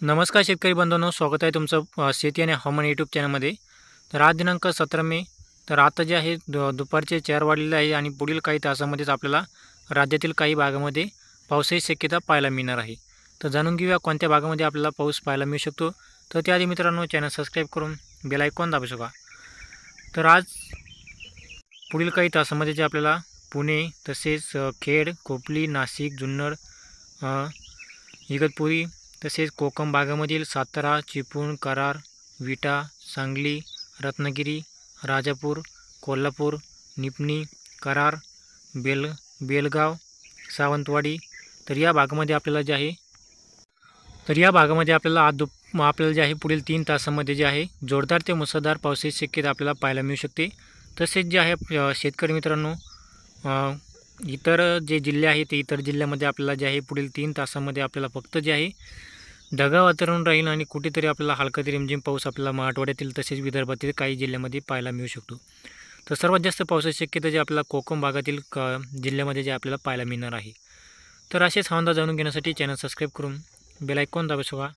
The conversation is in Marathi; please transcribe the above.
नमस्कार शेतकरी बंधूंनो, स्वागत आहे तुमचं शेती आणि हवामान यूट्यूब चॅनलमध्ये. तर आज दिनांक 17 मे. तर आता जे आहे दुपारचे 4 वाजलेले आहे आणि पुढील काही तासामध्येच आपल्याला राज्यातील काही भागामध्ये पावसाची शक्यता पाहायला मिळणार आहे. तर जाणून घेऊया कोणत्या भागामध्ये आपल्याला पाऊस पाहायला मिळू शकतो. तर त्याआधी मित्रांनो, चॅनल सबस्क्राईब करून बेल आयकॉन दाबू शकता. तर आज पुढील काही तासामध्ये जे आपल्याला पुणे तसेच खेड, खोपोली, नाशिक, जुन्नर, इगतपुरी तसेच कोकण भागामधील सातारा, चिपळूण, कराड, विटा, सांगली, रत्नागिरी, राजापूर, कोल्हापूर, निपाणी, कराड, बेलगाव, सावंतवाडी. तर या भागामध्ये आपल्याला जे आहे आपल्याला जे आहे पुढील 3 तासामध्ये जे आहे जोरदार ते मुसळधार पावसाची शक्यता आपल्याला पाहायला मिळू शकते. तसेच जे आहे शेतकरी मित्रांनो, इतर जे जिल्हे आहेत ते इतर जिल्ह्यामध्ये आपल्याला जे आहे पुढील 3 तासामध्ये आपल्याला फक्त जे आहे ढगाळ वातावरण राहील आणि कुठेतरी आपल्याला हलका ते रिमझिम पाऊस आपल्याला मराठवाड्यातील तसेच विदर्भातील काही जिल्ह्यामध्ये पाहायला मिळू शकतो. तर सर्वात जास्त पावसाची शक्यता जे आपल्याला कोकण भागातील जिल्ह्यामध्ये जे आपल्याला पाहायला मिळणार आहे. तर असेच हवामान जाणून घेण्यासाठी चॅनल सबस्क्राईब करून बेल आयकॉन दाबा.